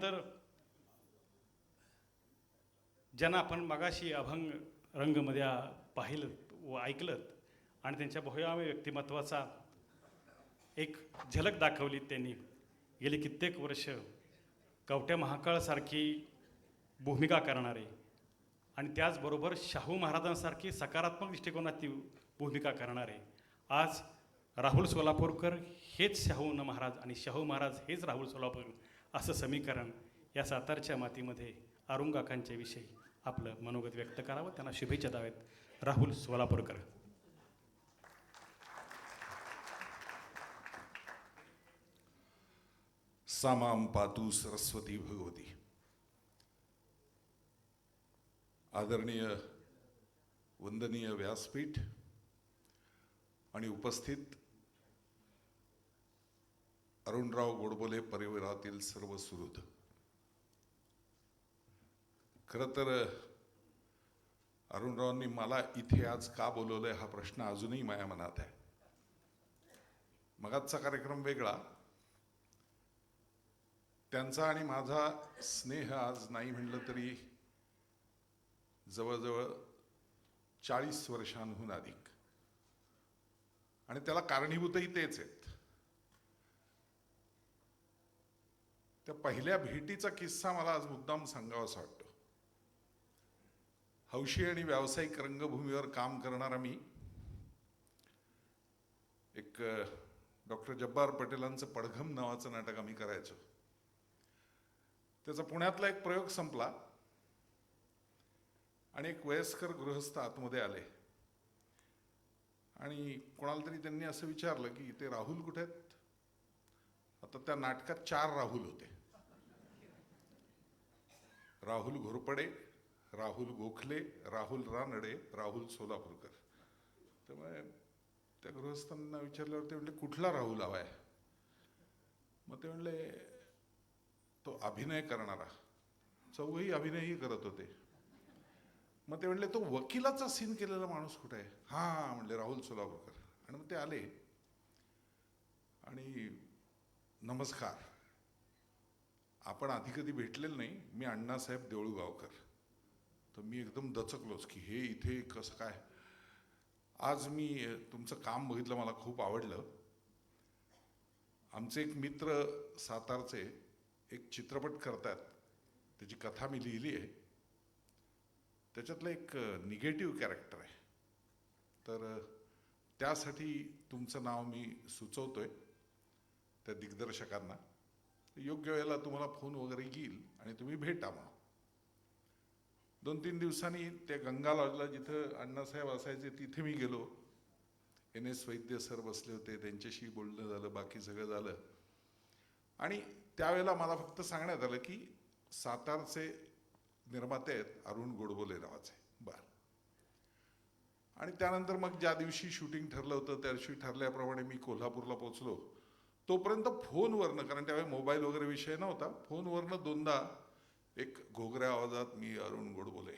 तर ज्यांना आपण मगाशी अभंग रंगमध्ये पाहिलं व ऐकलं आणि त्यांच्या भव्य व्यक्तिमत्वाचा एक झलक दाखवली त्यांनी. गेली कित्येक वर्ष कवट्या महाकाळसारखी भूमिका करणारे आणि त्याचबरोबर शाहू महाराजांसारखी सकारात्मक दृष्टिकोनाची भूमिका करणारे आज राहुल सोलापूरकर हेच शाहू महाराज आणि शाहू महाराज हेच राहुल सोलापूरकर असं समीकरण या सातारच्या मातीमध्ये अरुंगाकांच्या विषयी आपलं मनोगत व्यक्त करावं. त्यांना शुभेच्छा द्याव्यात. राहुल सोलापूरकर. सामाम पातु सरस्वती भगवती. आदरणीय वंदनीय व्यासपीठ आणि उपस्थित अरुणराव गोडबोले परिवारातील सर्व सुहृद. खरं तर अरुणरावांनी मला इथे आज का बोलवलंय हा प्रश्न अजूनही माझ्या मनात आहे. मगाचा कार्यक्रम वेगळा, त्यांचा आणि माझा स्नेह आज नाही म्हणलं तरी जवळजवळ 40 वर्षांहून अधिक, आणि त्याला कारणीभूतही तेच आहेत. त्या पहिल्या भेटीचा किस्सा मला आज मुद्दाम सांगावासा वाटतो. हौशी आणि व्यावसायिक रंगभूमीवर काम करणारा मी एक डॉक्टर जब्बार पटेलांचं पडघम नावाचं नाटक आम्ही करायचो. त्याचा पुण्यातला एक प्रयोग संपला आणि एक वयस्कर गृहस्थ आतमध्ये आले आणि कोणाला तरी त्यांनी असं विचारलं की ते राहुल कुठे आहेत. आता त्या नाटकात 4 राहुल होते. राहुल घोरपडे, राहुल गोखले, राहुल रानडे, राहुल सोलापूरकर. त्यामुळे त्या गृहस्थांना विचारल्यावर ते म्हणले कुठला राहुल हवाय. मग ते म्हणले तो अभिनय करणारा. चौघही अभिनयही करत होते. मग ते म्हणले तो वकिलाचा सीन केलेला माणूस कुठे आहे. हां म्हणले राहुल सोलापूरकर. आणि मग ते आले आणि नमस्कार, आपण आधी कधी भेटलेलं नाही, मी अण्णासाहेब देऊळगावकर. तर मी एकदम दचकलोच की हे इथे कसं काय. आज मी तुमचं काम बघितलं, मला खूप आवडलं. आमचे एक मित्र सातारचे एक चित्रपट करतात, त्याची कथा मी लिहिली आहे. त्याच्यातलं एक निगेटिव्ह कॅरेक्टर आहे. तर त्यासाठी तुमचं नाव मी सुचवतोय त्या दिग्दर्शकांना. योग्य वेळेला तुम्हाला फोन वगैरे येईल आणि तुम्ही भेटा. मग 2-3 दिवसांनी त्या गंगा लॉजला जिथं अण्णासाहेब असायचे तिथे मी गेलो. NS वैद्य सर बसले होते, त्यांच्याशी बोलणं झालं, बाकी सगळं झालं. आणि त्यावेळेला मला फक्त सांगण्यात आलं की सातारचे निर्माते आहेत अरुण गोडबोले नावाचे. बरं. आणि त्यानंतर मग ज्या दिवशी शूटिंग ठरलं होतं त्या दिवशी ठरल्याप्रमाणे मी कोल्हापूरला पोहोचलो. तोपर्यंत फोनवरनं, कारण त्यावेळी मोबाईल वगैरे विषय नव्हता, फोनवरनं 2दा एक घोगऱ्या आवाजात मी अरुण गोडबोले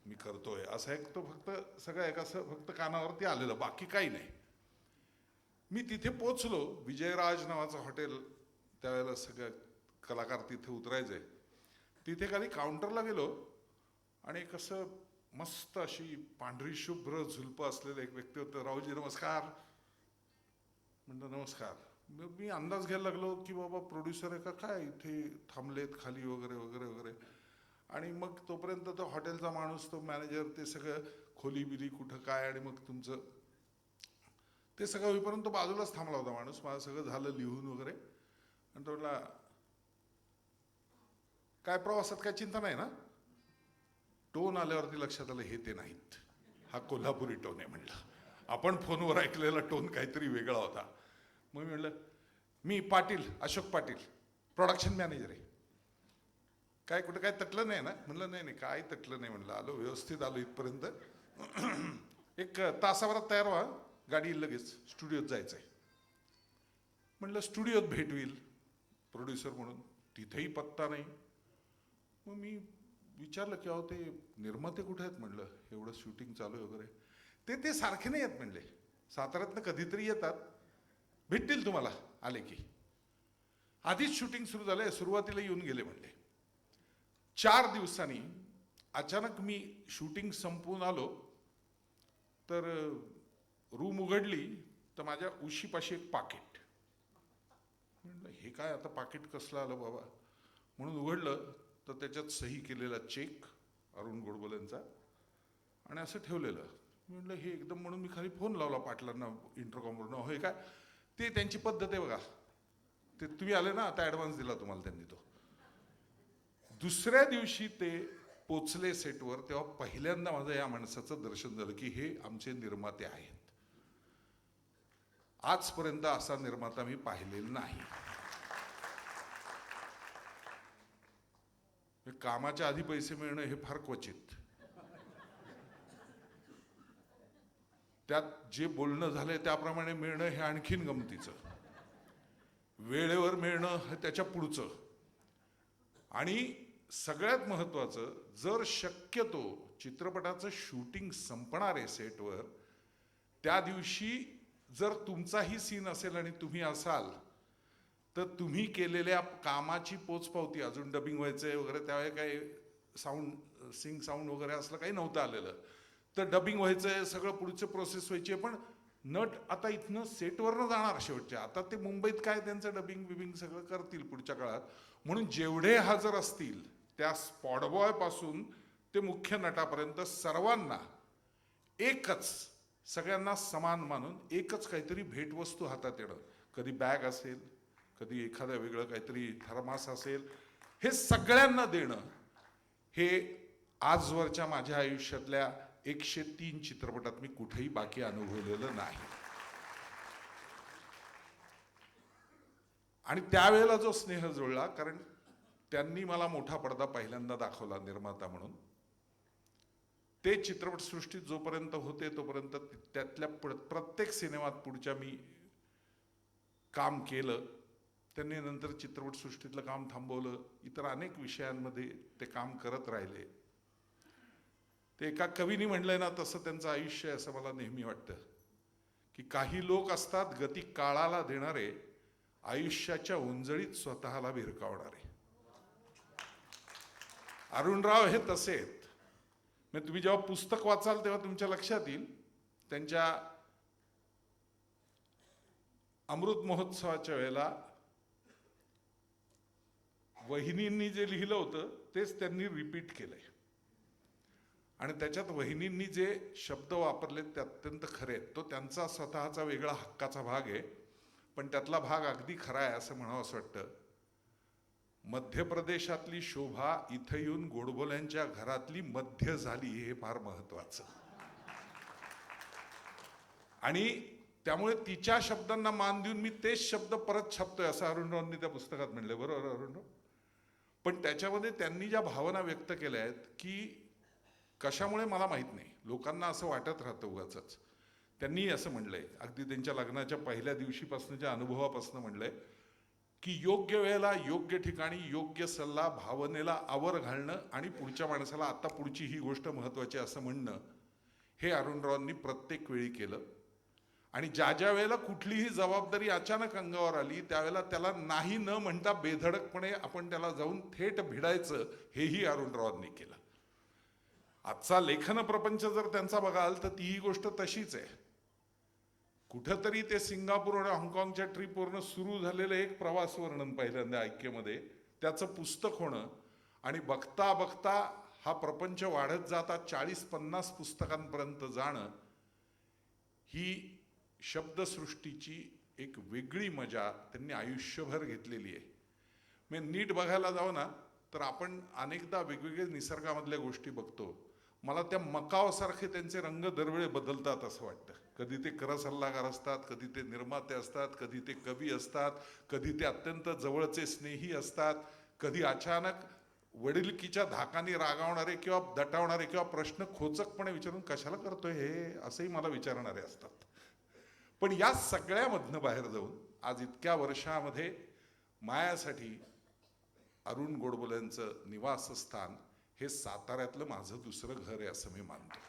मी करतोय असं एक तो फक्त सगळं एक असं फक्त कानावरती आलेलं, बाकी काही नाही. मी तिथे पोचलो. विजयराज नावाचं हॉटेल, त्यावेळेला सगळं कलाकार तिथे उतरायचे. तिथे खाली काउंटरला गेलो आणि एक असं मस्त अशी पांढरी शुभ्र झुलपं असलेलं एक व्यक्ती होतं. राहुलजी नमस्कार म्हणलं. नमस्कार. मी अंदाज घ्यायला लागलो की बाबा प्रोड्युसर आहे का काय, इथे थांबलेत खाली वगैरे वगैरे वगैरे. आणि मग तोपर्यंत तो हॉटेलचा माणूस, तो मॅनेजर, ते सगळं खोली बिली कुठं काय, आणि मग तुमचं ते सगळं होईपर्यंत बाजूलाच थांबला होता माणूस. माझं सगळं झालं लिहून वगैरे. आणि तो म्हणला काय प्रवासात काय चिंता नाही ना. टोन आल्यावरती लक्षात आलं हे ते नाहीत, हा कोल्हापुरी टोन आहे. म्हणलं आपण फोनवर ऐकलेला टोन काहीतरी वेगळा होता. मग मी म्हणलं मी पाटील, अशोक पाटील, प्रोडक्शन मॅनेजर आहे. काय कुठं काय तटलं नाही ना. म्हणलं नाही नाही काय तटलं नाही. म्हणलं आलो व्यवस्थित आलो इथपर्यंत. एक तासाभरात तयार व्हा, गाडी लगेच स्टुडिओत जायचं आहे. म्हणलं स्टुडिओत भेट होईल प्रोड्युसर म्हणून. तिथेही पत्ता नाही. मग मी विचारलं की अहो ते निर्माते कुठे आहेत. म्हणलं एवढं शूटिंग चालू आहे वगैरे. ते सारखे नाही आहेत म्हणले, साताऱ्यातनं कधीतरी येतात, भेटतील तुम्हाला आले की. आधीच शूटिंग सुरू झालंय, सुरुवातीला येऊन गेले म्हणले. 4 दिवसांनी अचानक मी शूटिंग संपवून आलो तर रूम उघडली तर माझ्या उशीपाशी एक पाकिट. म्हटलं हे काय आता पाकिट कसलं आलं बाबा म्हणून उघडलं तर त्याच्यात सही केलेला चेक अरुण गोडबोलेंचा आणि असं ठेवलेलं. म्हटलं हे एकदम म्हणून मी खाली फोन लावला पाटलांना इंटरकॉमवरनं. होय काय ते त्यांची पद्धत आहे बघा. ते तुम्ही आले ना आता ॲडव्हान्स दिला तुम्हाला त्यांनी तो. दुसऱ्या दिवशी ते पोचले सेटवर तेव्हा पहिल्यांदा माझं या माणसाचं दर्शन झालं की हे आमचे निर्माते आहेत. आजपर्यंत असा निर्माता मी पाहिलेला नाही. कामाच्या आधी पैसे मिळणं हे फार क्वचित. त्यात जे बोलणं झालंय त्याप्रमाणे मिळणं हे आणखीन गमतीचं. वेळेवर मिळणं हे त्याच्या पुढचं. आणि सगळ्यात महत्वाचं जर शक्यतो चित्रपटाचं शूटिंग संपणार आहे सेटवर त्या दिवशी जर तुमचाही सीन असेल आणि तुम्ही असाल तर तुम्ही केलेल्या कामाची पोचपावती अजून डबिंग व्हायचंय वगैरे त्यावेळी काही साऊंड सिंग साऊंड वगैरे असलं काही नव्हतं आलेलं तर डबिंग व्हायचंय सगळं पुढचं प्रोसेस व्हायची. पण नट आता इथनं सेटवरनं जाणार शेवटच्या. आता ते मुंबईत काय त्यांचं डबिंग बिबिंग सगळं करतील पुढच्या काळात. म्हणून जेवढे हजर असतील त्या स्पॉटबॉय पासून ते मुख्य नटापर्यंत सर्वांना एकच सगळ्यांना समान मानून एकच काहीतरी भेटवस्तू हातात येणं. कधी बॅग असेल कधी एखादं वेगळं काहीतरी थर्मास असेल हे सगळ्यांना देणं हे आजवरच्या माझ्या आयुष्यातल्या 103 चित्रपटात मी कुठेही बाकी अनुभवलेलं नाही. आणि त्यावेळेला जो स्नेह जुळला कारण त्यांनी मला मोठा पडदा पहिल्यांदा दाखवला निर्माता म्हणून. ते चित्रपटसृष्टीत जोपर्यंत होते तोपर्यंत त्यातल्या प्रत्येक सिनेमात पुढच्या मी काम केलं. त्यांनी नंतर चित्रपटसृष्टीतलं काम थांबवलं. इतर अनेक विषयांमध्ये ते काम करत राहिले. ते एका कवीनी म्हणलंय ना तसं त्यांचं आयुष्य आहे असं मला नेहमी वाटतं की काही लोक असतात गती काळाला देणारे आयुष्याच्या उंजळीत स्वतःला भिरकावणारे. अरुणराव हे तसे आहेत. म्हणजे तुम्ही जेव्हा पुस्तक वाचाल तेव्हा तुमच्या लक्षात येईल त्यांच्या अमृत महोत्सवाच्या वेळेला वहिनींनी जे लिहिलं होतं तेच त्यांनी रिपीट केलंय. आणि त्याच्यात वहिनींनी जे शब्द वापरले ते अत्यंत खरे आहेत. तो त्यांचा स्वतःचा वेगळा हक्काचा भाग आहे पण त्यातला भाग अगदी खरा आहे असं म्हणावं असं वाटतं. मध्य प्रदेशातली शोभा इथं येऊन गोडबोल्यांच्या घरातली मध्य झाली हे फार महत्वाचं. आणि त्यामुळे तिच्या शब्दांना मान देऊन मी तेच शब्द परत छापतोय असं अरुणरावांनी त्या पुस्तकात म्हणले. बरोबर अरुणराव. पण त्याच्यामध्ये त्यांनी ज्या भावना व्यक्त केल्या आहेत की कशामुळे मला माहित नाही लोकांना असं वाटत राहतं उगाचच. त्यांनी असं म्हणलंय अगदी त्यांच्या लग्नाच्या पहिल्या दिवशीपासूनच्या अनुभवापासून म्हणलंय की योग्य वेळेला योग्य ठिकाणी योग्य सल्ला भावनेला आवर घालणं आणि पुढच्या माणसाला आता पुढची ही गोष्ट महत्वाची असं म्हणणं हे अरुणरावांनी प्रत्येक वेळी केलं. आणि ज्या ज्या वेळेला कुठलीही जबाबदारी अचानक अंगावर आली त्यावेळेला त्याला नाही न म्हणता बेधडकपणे आपण त्याला जाऊन थेट भिडायचं हेही अरुणरावांनी केलं. आजचा लेखन प्रपंच जर त्यांचा बघाल तर तीही गोष्ट तशीच आहे. कुठंतरी ते सिंगापूर आणि हाँगकाँगच्या ट्रिपवरनं सुरू झालेलं एक प्रवास वर्णन पहिल्यांदा ऐक्यमध्ये त्याचं पुस्तक होणं आणि बघता बघता हा प्रपंच वाढत जाता 40-50 पुस्तकांपर्यंत जाणं ही शब्दसृष्टीची एक वेगळी मजा त्यांनी आयुष्यभर घेतलेली आहे. म्हणजे नीट बघायला जाऊ ना तर आपण अनेकदा वेगवेगळ्या निसर्गामधल्या गोष्टी बघतो. मला त्या मकावसारखे त्यांचे रंग दरवेळी बदलतात असं वाटतं. कधी ते करसल्लागार असतात कधी ते निर्माते असतात कधी ते कवी असतात कधी ते अत्यंत जवळचे स्नेही असतात कधी अचानक वडिलकीच्या धाकाने रागावणारे किंवा दटावणारे किंवा प्रश्न खोचकपणे विचारून कशाला करतोय हे असंही मला विचारणारे असतात. पण या सगळ्यामधनं बाहेर जाऊन आज इतक्या वर्षामध्ये मायासाठी अरुण गोडबोलेंचं निवासस्थान हे साताऱ्यातलं माझं दुसरं घर आहे असं मी मानतो.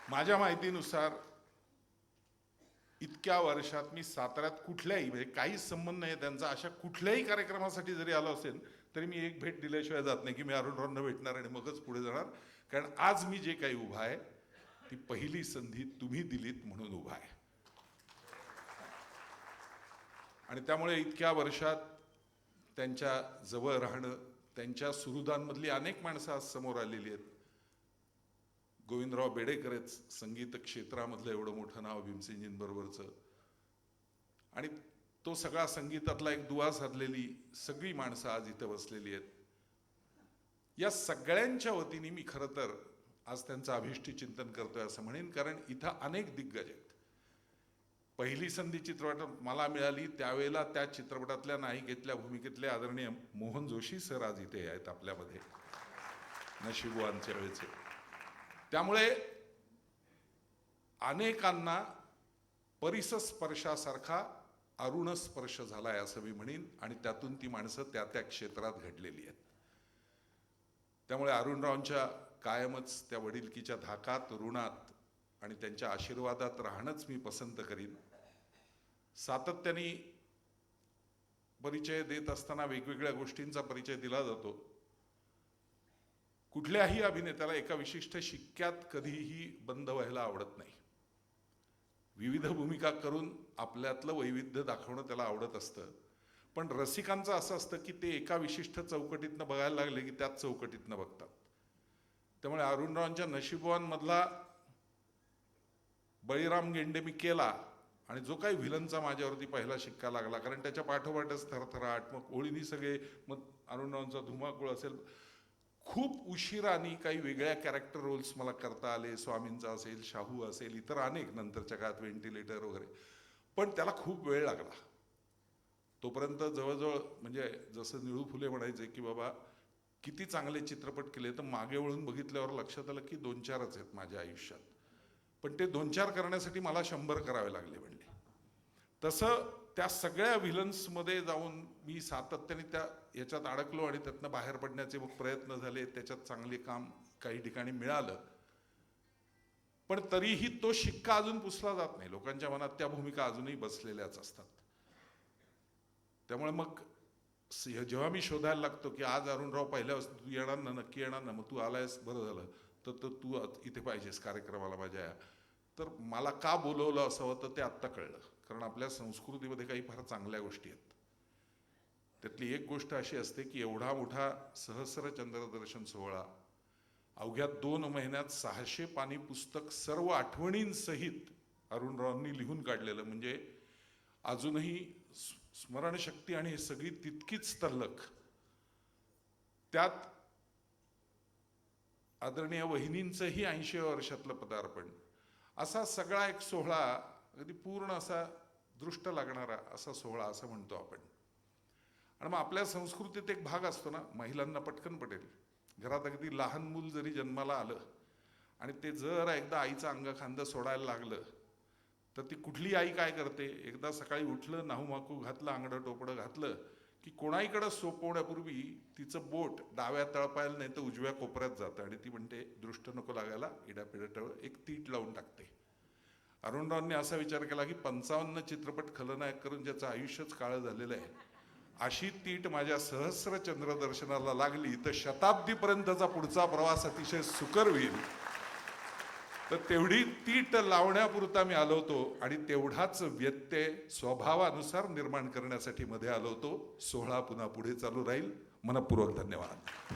माझ्या माहितीनुसार इतक्या वर्षात मी साताऱ्यात कुठल्याही म्हणजे काहीच संबंध नाही त्यांचा अशा कुठल्याही कार्यक्रमासाठी जरी आलो असेल तरी मी एक भेट दिल्याशिवाय जात नाही की मी अरुणरावांना भेटणार आणि मगच पुढे जाणार. कारण आज मी जे काही उभा आहे ती पहिली संधी तुम्ही दिलीत म्हणून उभा आहे. आणि त्यामुळे इतक्या वर्षात त्यांच्या जवळ राहणं, त्यांच्या सुहृदांमधली अनेक माणसं आज समोर आलेली आहेत. गोविंदराव बेडेकरच संगीत क्षेत्रामधलं एवढं मोठं नाव भीमसेनजींबरोबरचं, आणि तो सगळा संगीतातला एक दुवा साधलेली सगळी माणसं आज इथं बसलेली आहेत. या सगळ्यांच्या वतीने मी खरं तर आज त्यांचं अभिष्ट चिंतन करतोय असं म्हणेन. कारण इथं अनेक दिग्गज आहेत. पहिली संधी चित्रपटात मला मिळाली त्यावेळेला त्या चित्रपटातल्या नायिकेतल्या भूमिकेतले आदरणीय मोहन जोशी सर आज इथे आहेत आपल्यामध्ये, नशीबवानच्या वेळेचे. त्यामुळे अनेकांना परिसस्पर्शासारखा अरुण स्पर्श झालाय असं मी म्हणेन. आणि त्यातून ती माणसं त्या त्या क्षेत्रात घडलेली आहेत. त्यामुळे अरुणरावांच्या कायमच त्या वडिलकीच्या धाकात, ऋणात आणि त्यांच्या आशीर्वादात राहणंच मी पसंत करीन. सातत्याने परिचय देत असताना वेगवेगळ्या गोष्टींचा परिचय दिला जातो. कुठल्याही अभिनेत्याला एका विशिष्ट शिक्क्यात कधीही बंद व्हायला आवडत नाही. विविध भूमिका करून आपल्यातलं वैविध्य दाखवणं त्याला आवडत असतं. पण रसिकांचं असं असतं की ते एका विशिष्ट चौकटीतनं बघायला लागले की त्याच चौकटीतनं बघतात. त्यामुळे अरुणरावांच्या नशीबवानमधला बळीराम गेंडे मी केला आणि जो काही व्हिलनचा माझ्यावरती पहिला शिक्का लागला, कारण त्याच्या पाठोपाठच थरथराट, मग ओळीनी सगळे, मग अरुणरावांचा धुमाकूळ असेल, खूप उशिराने काही वेगळ्या कॅरेक्टर रोल्स मला करता आले. स्वामींचा असेल, शाहू असेल, इतर अनेक नंतरच्या काळात व्हेंटिलेटर वगैरे. पण त्याला खूप वेळ लागला. तोपर्यंत जवळजवळ म्हणजे जसं निळू फुले म्हणायचे की बाबा किती चांगले चित्रपट केले, तर मागे वळून बघितल्यावर लक्षात आलं की 2-4च आहेत माझ्या आयुष्यात. पण ते 2-4 करण्यासाठी मला 100 करावे लागले म्हणले. तसं त्या सगळ्या व्हिलन्समध्ये जाऊन मी सातत्याने त्या याच्यात अडकलो आणि त्यातनं बाहेर पडण्याचे मग प्रयत्न झाले. त्याच्यात चांगले काम काही ठिकाणी मिळालं. पण तरीही तो शिक्का अजून पुसला जात नाही. लोकांच्या मनात त्या भूमिका अजूनही बसलेल्याच असतात. त्यामुळे मग जेव्हा मी शोधायला लागतो की आज अरुणराव पहिल्या वाजता तू येणार ना, नक्की येणार ना, मग तू आलायस बरं झालं, तर तू इथे पाहिजेस कार्यक्रमाला माझ्या. तर मला का बोलवलं असावं तर ते आत्ता कळलं. कारण आपल्या संस्कृतीमध्ये काही फार चांगल्या गोष्टी आहेत. त्यातली एक गोष्ट अशी असते की एवढा मोठा सहस्र चंद्रदर्शन सोहळा, अवघ्या 2 महिन्यात 600 पानी पुस्तक सर्व आठवणींसहित अरुणरावांनी लिहून काढलेलं, म्हणजे अजूनही स्मरणशक्ती आणि हे सगळी तितकीच तल्लख. त्यात आदरणीय वहिनींचंही 80व्या वर्षातलं पदार्पण, असा सगळा एक सोहळा, अगदी पूर्ण असा दृष्ट लागणारा असा सोहळा असं म्हणतो आपण. आणि मग आपल्या संस्कृतीत एक भाग असतो ना, महिलांना पटकन पटेल. घरात अगदी लहान मूल जरी जन्माला आलं आणि ते जर एकदा आईचं अंगखांद सोडायला लागलं तर ती कुठली आई काय करते, एकदा सकाळी उठलं, नाहूमाकू घातलं, आंगडं टोपडं घातलं की कोणाईकडं सोपवण्यापूर्वी तिचं बोट डाव्या तळपायाला नाही तर उजव्या कोपऱ्यात जातं आणि ती म्हणते दृष्ट नको लागायला, इडापिडाटळ एक तीट लावून टाकते. अरुणरावांनी असा विचार केला की 55 चित्रपट खलनायक करून ज्याचं आयुष्यच काळं झालेलं आहे, अशी तीट माझ्या सहस्र चंद्रदर्शनाला लागली तर शताब्दीपर्यंतचा पुढचा प्रवास अतिशय सुकर होईल. तर तेवढी तीट लावण्यापुरता मी आलो होतो आणि तेवढाच व्यत्यय स्वभावानुसार निर्माण करण्यासाठी मध्ये आलो होतो. सोहळा पुन्हा पुढे चालू राहील. मनपूर्वक धन्यवाद.